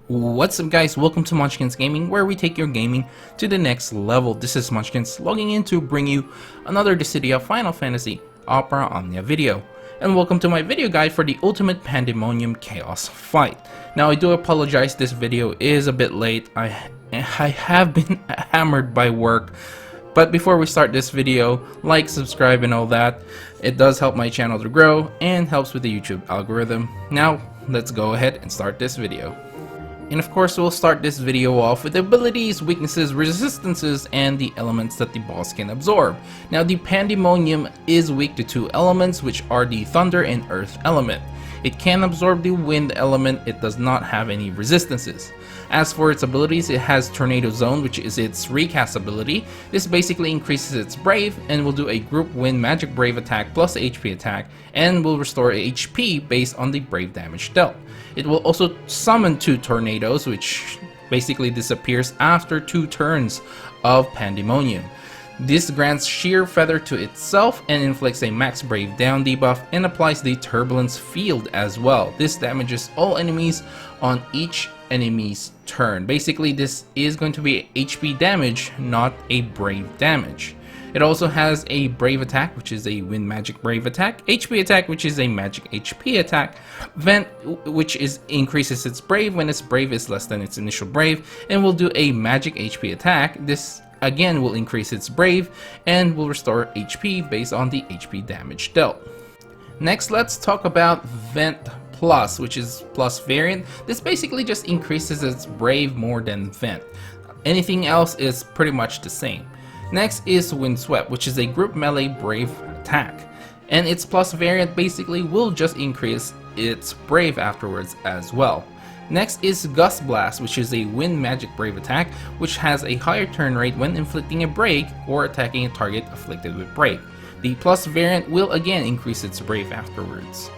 What's up guys, welcome to Munchkins Gaming, where we take your gaming to the next level. This is Munchkins logging in to bring you another Dissidia Final Fantasy Opera Omnia video. And welcome to my video guide for the Ultimate Pandemonium Chaos fight. Now I do apologize, this video is a bit late. I have been hammered by work. But before we start this video, like, subscribe and all that. It does help my channel to grow and helps with the YouTube algorithm. Now let's go ahead and start this video. And of course, we'll start this video off with the abilities, weaknesses, resistances, and the elements that the boss can absorb. Now, the Pandemonium is weak to two elements, which are the Thunder and Earth element. It can absorb the Wind element, it does not have any resistances. As for its abilities, it has Tornado Zone, which is its recast ability. This basically increases its Brave and will do a group Wind Magic Brave attack plus HP attack and will restore HP based on the Brave damage dealt. It will also summon two tornadoes, which basically disappears after 2 turns of Pandemonium. This grants Sheer Feather to itself and inflicts a max Brave down debuff and applies the Turbulence Field as well. This damages all enemies on each enemy's turn. Basically, this is going to be HP damage, not a Brave damage. It also has a Brave attack, which is a Wind Magic Brave attack, HP attack, which is a Magic HP attack, Vent, which increases its Brave when its Brave is less than its initial Brave, and will do a Magic HP attack. This again will increase its Brave and will restore HP based on the HP damage dealt. Next, let's talk about Vent Plus, which is plus variant. This basically just increases its Brave more than Vent. Anything else is pretty much the same. Next is Windswept, which is a group melee Brave attack, and its plus variant basically will just increase its Brave afterwards as well. Next is Gust Blast, which is a Wind Magic Brave attack, which has a higher turn rate when inflicting a break or attacking a target afflicted with break. The plus variant will again increase its Brave afterwards.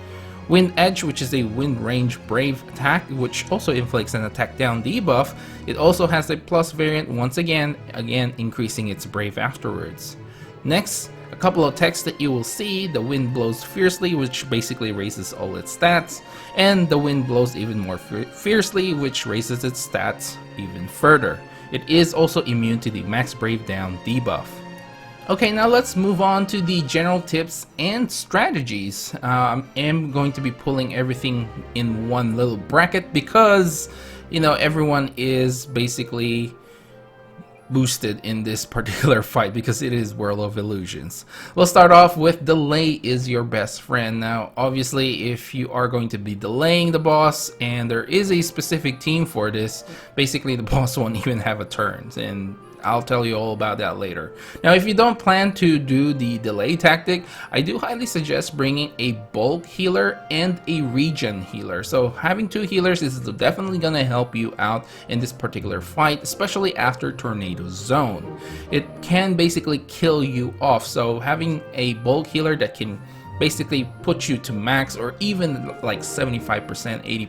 Wind Edge, which is a Wind Range Brave attack, which also inflicts an attack down debuff. It also has a plus variant once again increasing its Brave afterwards. Next, a couple of texts that you will see: the Wind Blows Fiercely, which basically raises all its stats, and the Wind Blows Even More Fiercely, which raises its stats even further. It is also immune to the Max Brave Down debuff. Okay, now let's move on to the general tips and strategies. I am going to be pulling everything in one little bracket because, you know, everyone is basically boosted in this particular fight because it is World of Illusions. We'll start off with Delay is Your Best Friend. Now, obviously, if you are going to be delaying the boss and there is a specific team for this, basically the boss won't even have a turn, and I'll tell you all about that later. Now, if you don't plan to do the delay tactic, I do highly suggest bringing a bulk healer and a regen healer. So having 2 healers is definitely going to help you out in this particular fight, especially after Tornado Zone. It can basically kill you off, so having a bulk healer that can basically put you to max or even like 75%,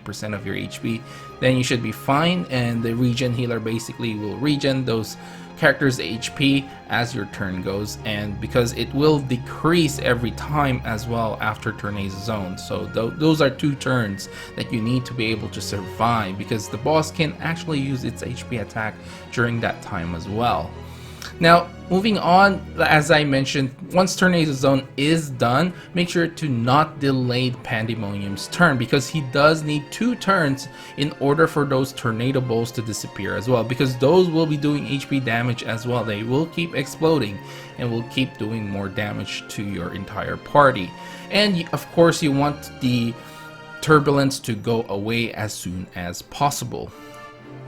80% of your HP, then you should be fine. And the regen healer basically will regen those characters' HP as your turn goes, and because it will decrease every time as well after Tornado Zone. So those are 2 turns that you need to be able to survive, because the boss can actually use its HP attack during that time as well. Now, moving on, as I mentioned, once Tornado Zone is done, make sure to not delay Pandemonium's turn, because he does need 2 turns in order for those tornado balls to disappear as well, because those will be doing HP damage as well. They will keep exploding and will keep doing more damage to your entire party. And of course, you want the turbulence to go away as soon as possible.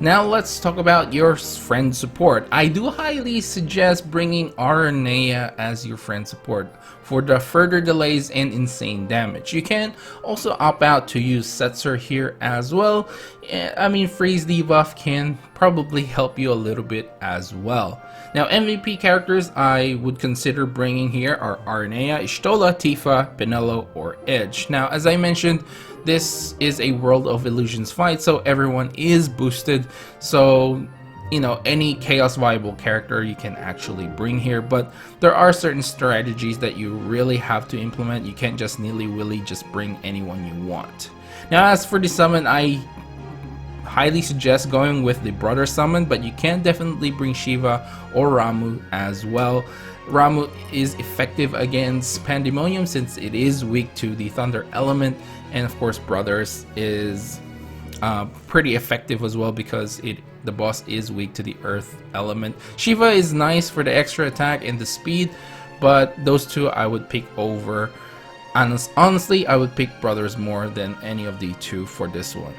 Now let's talk about your friend support. I do highly suggest bringing Aranea as your friend support for the further delays and insane damage. You can also opt out to use Setzer here as well. I mean, freeze debuff can probably help you a little bit as well. Now, MVP characters I would consider bringing here are Aranea, Y'shtola, Tifa, Penelo, or Edge. Now, as I mentioned, this is a World of Illusions fight, so everyone is boosted. So, you know, any chaos viable character you can actually bring here, but there are certain strategies that you really have to implement. You can't just nilly-willy just bring anyone you want. Now, as for the summon, I highly suggest going with the brother summon, but you can definitely bring Shiva or Ramuh as well. Ramuh is effective against Pandemonium since it is weak to the thunder element, and of course brothers is pretty effective as well because the boss is weak to the earth element. Shiva is nice for the extra attack and the speed, but those two I would pick over. Honestly, I would pick brothers more than any of the two for this one.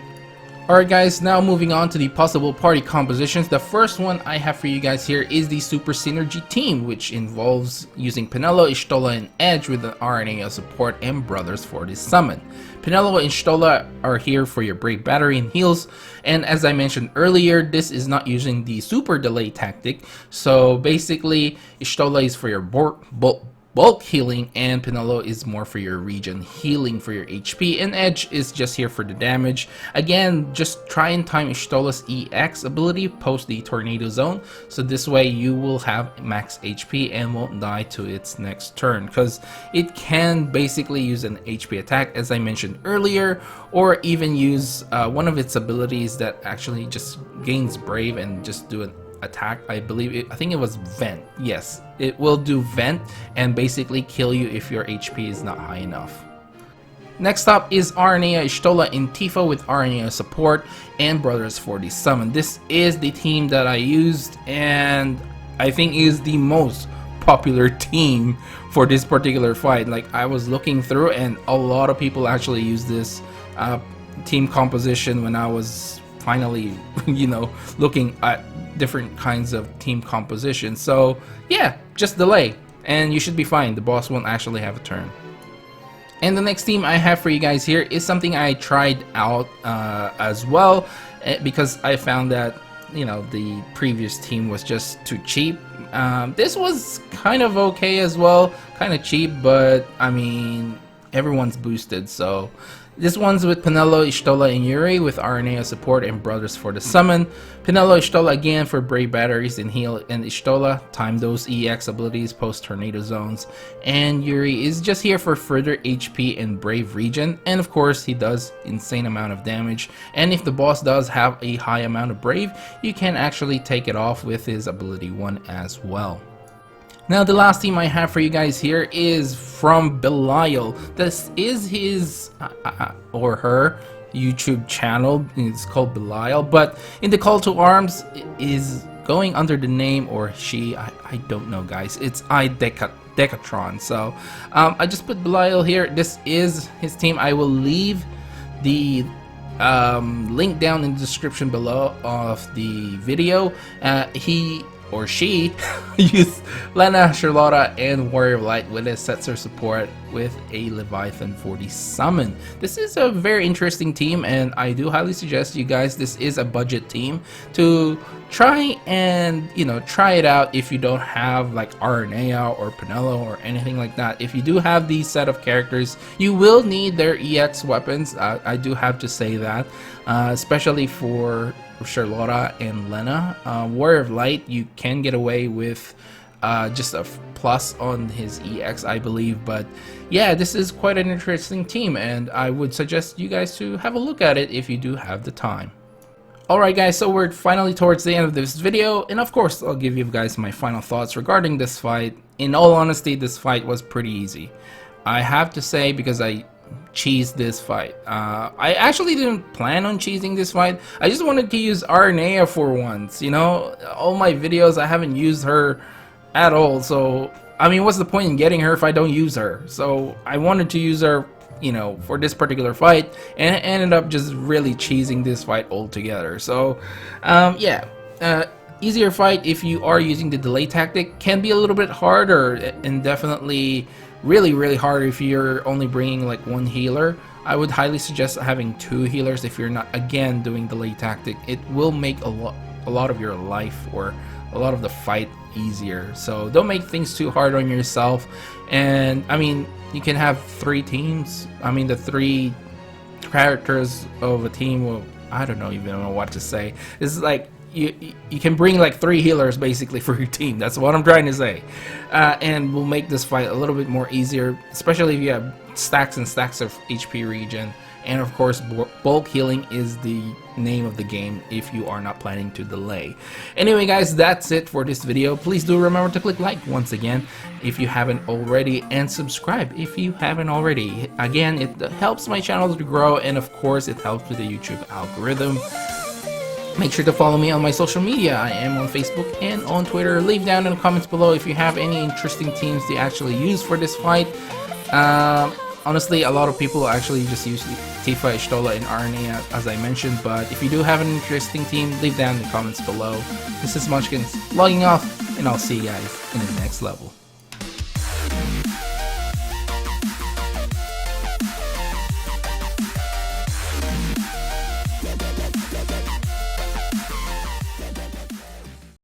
Alright guys, now moving on to the possible party compositions. The first one I have for you guys here is the Super Synergy team, which involves using Penelo, Y'shtola, and Edge with an RNA as support and brothers for this summon. Penelo and Y'shtola are here for your Brave Battery and heals, and as I mentioned earlier, this is not using the super delay tactic, so basically Y'shtola is for your bulk healing and Penelo is more for your regen healing for your HP, and Edge is just here for the damage. Again, just try and time Y'shtola's EX ability post the tornado zone, so this way you will have max HP and won't die to its next turn, because it can basically use an HP attack as I mentioned earlier, or even use one of its abilities that actually just gains brave and just do an attack. I think it was Vent. Yes, it will do Vent and basically kill you if your HP is not high enough. Next up is Aranea, Y'shtola, and Tifa with Aranea support and brothers for the summon. This is the team that I used and I think is the most popular team for this particular fight. Like, I was looking through and a lot of people actually use this team composition when I was finally looking at different kinds of team composition. So yeah, just delay and you should be fine. The boss won't actually have a turn. And the next team I have for you guys here is something I tried out as well, because I found that the previous team was just too cheap. This was kind of okay as well, kind of cheap, but I mean everyone's boosted, so this one's with Penelo, Y'shtola, and Yuri with Aranea support and brothers for the summon. Penelo, Y'shtola again for Brave Batteries and heal, and Y'shtola time those EX abilities post tornado zones. And Yuri is just here for further HP and Brave regen, and of course he does insane amount of damage. And if the boss does have a high amount of Brave, you can actually take it off with his ability 1 as well. Now the last team I have for you guys here is from Belial. This is his or her YouTube channel. It's called Belial, but in the call to arms is going under the name, or she, I don't know guys, it's Decatron. So I just put Belial here. This is his team. I will leave the link down in the description below of the video. He or she use Lena, Charlotta, and Warrior of Light with a Setzer support with a Leviathan 40 summon. This is a very interesting team, and I do highly suggest you guys, this is a budget team, to try and try it out if you don't have like Aranea or Penelo or anything like that. If you do have these set of characters, you will need their EX weapons. I do have to say that, especially for Charlotta and Lena. Warrior of Light, you can get away with just a plus on his EX, I believe, but yeah, this is quite an interesting team, and I would suggest you guys to have a look at it if you do have the time. Alright guys, so we're finally towards the end of this video, and of course I'll give you guys my final thoughts regarding this fight. In all honesty, this fight was pretty easy, I have to say, because I cheese this fight. I actually didn't plan on cheesing this fight. I just wanted to use Aranea for once. All my videos I haven't used her at all, so I mean, what's the point in getting her if I don't use her? So I wanted to use her for this particular fight, and it ended up just really cheesing this fight altogether. So yeah, easier fight if you are using the delay tactic. Can be a little bit harder, and definitely really hard if you're only bringing like one healer. I would highly suggest having 2 healers if you're not, again, doing delay tactic. It will make a lot of your life, or a lot of the fight, easier. So don't make things too hard on yourself. And I mean, you can have 3 teams. I mean, the 3 characters of a team will, I don't even know what to say. It's like you can bring like 3 healers basically for your team. That's what I'm trying to say, and we'll make this fight a little bit more easier, especially if you have stacks and stacks of HP regen and of course bulk healing is the name of the game if you are not planning to delay. Anyway guys, that's it for this video. Please do remember to click like once again if you haven't already, and subscribe if you haven't already. Again, it helps my channel to grow, and of course it helps with the YouTube algorithm. Make sure to follow me on my social media. I am on Facebook and on Twitter. Leave down in the comments below if you have any interesting teams to actually use for this fight. Honestly, a lot of people actually just use Tifa, Y'shtola, and RNA as I mentioned, but if you do have an interesting team, leave down in the comments below. This is Munchkins logging off, and I'll see you guys in the next level.